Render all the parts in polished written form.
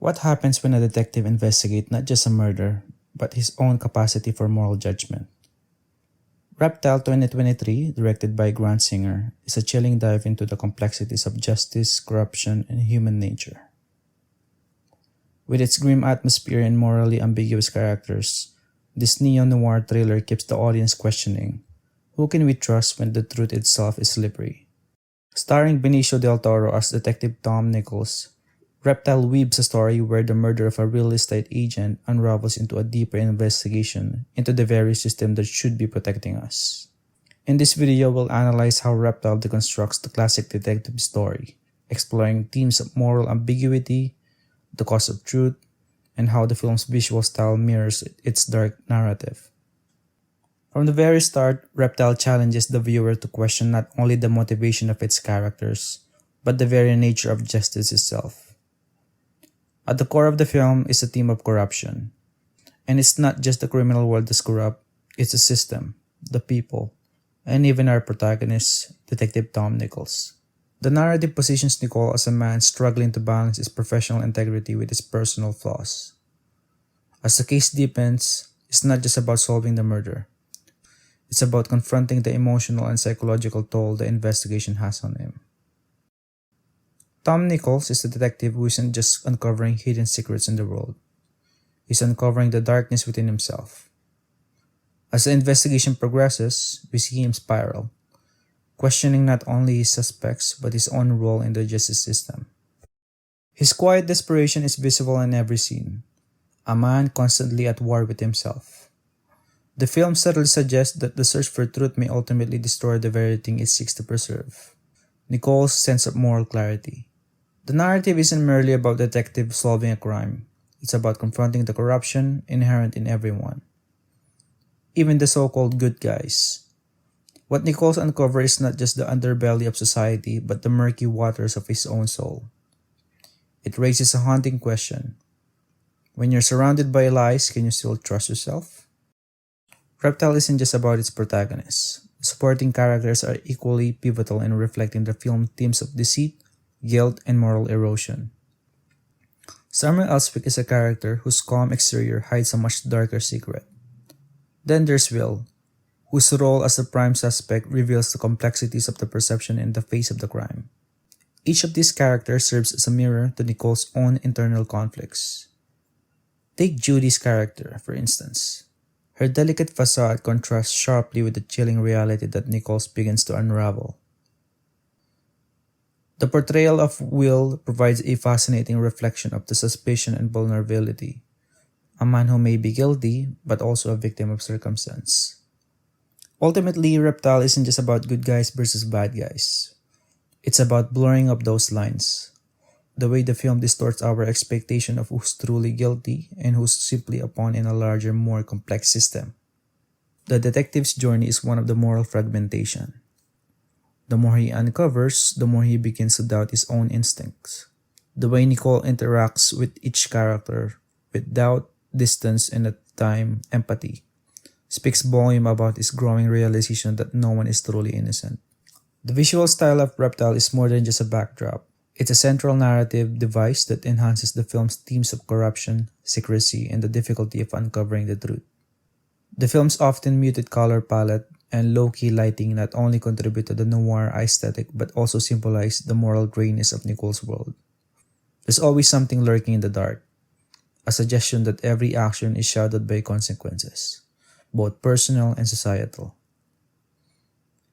What happens when a detective investigates not just a murder, but his own capacity for moral judgment? Reptile 2023, directed by Grant Singer, is a chilling dive into the complexities of justice, corruption, and human nature. With its grim atmosphere and morally ambiguous characters, this neo-noir thriller keeps the audience questioning, who can we trust when the truth itself is slippery? Starring Benicio del Toro as Detective Tom Nichols, Reptile weaves a story where the murder of a real estate agent unravels into a deeper investigation into the very system that should be protecting us. In this video, we'll analyze how Reptile deconstructs the classic detective story, exploring themes of moral ambiguity, the cost of truth, and how the film's visual style mirrors its dark narrative. From the very start, Reptile challenges the viewer to question not only the motivation of its characters, but the very nature of justice itself. At the core of the film is a theme of corruption. And it's not just the criminal world that's corrupt, it's the system, the people, and even our protagonist, Detective Tom Nichols. The narrative positions Nicole as a man struggling to balance his professional integrity with his personal flaws. As the case deepens, it's not just about solving the murder. It's about confronting the emotional and psychological toll the investigation has on him. Tom Nichols is a detective who isn't just uncovering hidden secrets in the world. He's uncovering the darkness within himself. As the investigation progresses, we see him spiral, questioning not only his suspects but his own role in the justice system. His quiet desperation is visible in every scene, a man constantly at war with himself. The film subtly suggests that the search for truth may ultimately destroy the very thing it seeks to preserve: Nicole's sense of moral clarity. The narrative isn't merely about the detective solving a crime. It's about confronting the corruption inherent in everyone, even the so-called good guys. What Nichols uncovers is not just the underbelly of society, but the murky waters of his own soul. It raises a haunting question. When you're surrounded by lies, can you still trust yourself? Reptile isn't just about its protagonists. The supporting characters are equally pivotal in reflecting the film's themes of deceit, guilt, and moral erosion. Summer Elswick is a character whose calm exterior hides a much darker secret. Then there's Will, whose role as the prime suspect reveals the complexities of the perception in the face of the crime. Each of these characters serves as a mirror to Nicole's own internal conflicts. Take Judy's character, for instance. Her delicate facade contrasts sharply with the chilling reality that Nichols begins to unravel. The portrayal of Will provides a fascinating reflection of the suspicion and vulnerability, a man who may be guilty but also a victim of circumstance. Ultimately, Reptile isn't just about good guys versus bad guys. It's about blurring up those lines, the way the film distorts our expectation of who's truly guilty and who's simply a pawn in a larger, more complex system. The detective's journey is one of the moral fragmentation. The more he uncovers, the more he begins to doubt his own instincts. The way Nicole interacts with each character, with doubt, distance, and at times empathy, speaks volume about his growing realization that no one is truly innocent. The visual style of Reptile is more than just a backdrop. It's a central narrative device that enhances the film's themes of corruption, secrecy, and the difficulty of uncovering the truth. The film's often muted color palette and low-key lighting not only contribute to the noir aesthetic but also symbolize the moral grayness of Nicole's world. There's always something lurking in the dark, a suggestion that every action is shadowed by consequences, both personal and societal.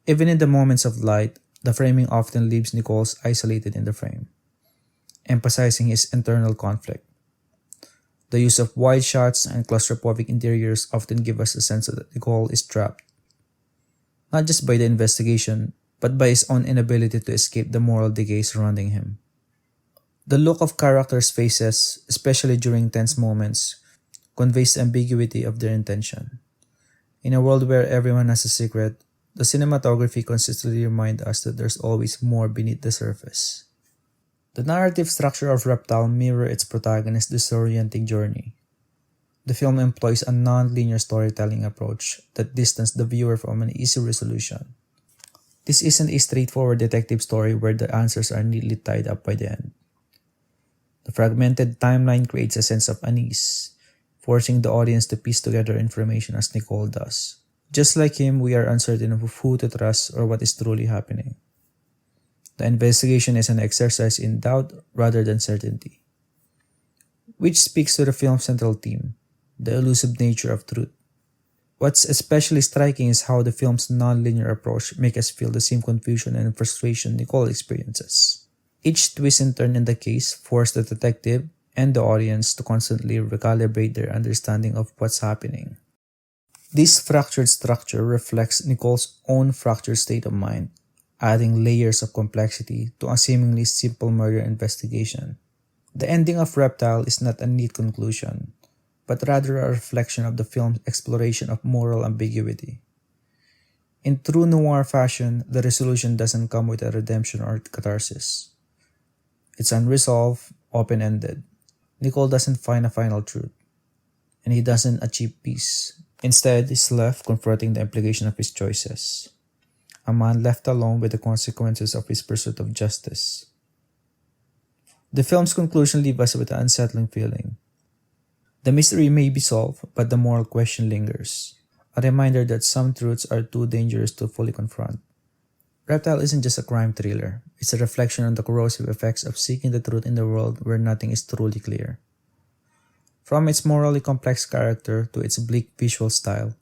Even in the moments of light, the framing often leaves Nichols isolated in the frame, emphasizing his internal conflict. The use of wide shots and claustrophobic interiors often give us a sense that Nicole is trapped, not just by the investigation, but by his own inability to escape the moral decay surrounding him. The look of characters' faces, especially during tense moments, conveys the ambiguity of their intention. In a world where everyone has a secret, the cinematography consistently reminds us that there's always more beneath the surface. The narrative structure of Reptile mirrors its protagonist's disorienting journey. The film employs a non-linear storytelling approach that distances the viewer from an easy resolution. This isn't a straightforward detective story where the answers are neatly tied up by the end. The fragmented timeline creates a sense of unease, forcing the audience to piece together information as Nicole does. Just like him, we are uncertain of who to trust or what is truly happening. The investigation is an exercise in doubt rather than certainty, which speaks to the film's central theme, the elusive nature of truth. What's especially striking is how the film's non-linear approach makes us feel the same confusion and frustration Nicole experiences. Each twist and turn in the case forced the detective and the audience to constantly recalibrate their understanding of what's happening. This fractured structure reflects Nicole's own fractured state of mind, adding layers of complexity to a seemingly simple murder investigation. The ending of Reptile is not a neat conclusion, but rather a reflection of the film's exploration of moral ambiguity. In true noir fashion, the resolution doesn't come with a redemption or catharsis. It's unresolved, open-ended. Nicole doesn't find a final truth, and he doesn't achieve peace. Instead, he's left confronting the implication of his choices. A man left alone with the consequences of his pursuit of justice. The film's conclusion leaves us with an unsettling feeling. The mystery may be solved, but the moral question lingers. A reminder that some truths are too dangerous to fully confront. Reptile isn't just a crime thriller. It's a reflection on the corrosive effects of seeking the truth in a world where nothing is truly clear. From its morally complex character to its bleak visual style,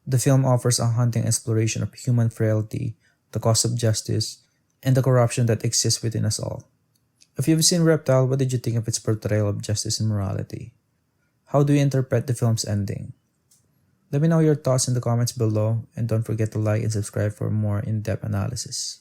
the film offers a haunting exploration of human frailty, the cost of justice, and the corruption that exists within us all. If you've seen Reptile, what did you think of its portrayal of justice and morality? How do you interpret the film's ending? Let me know your thoughts in the comments below, and don't forget to like and subscribe for more in-depth analysis.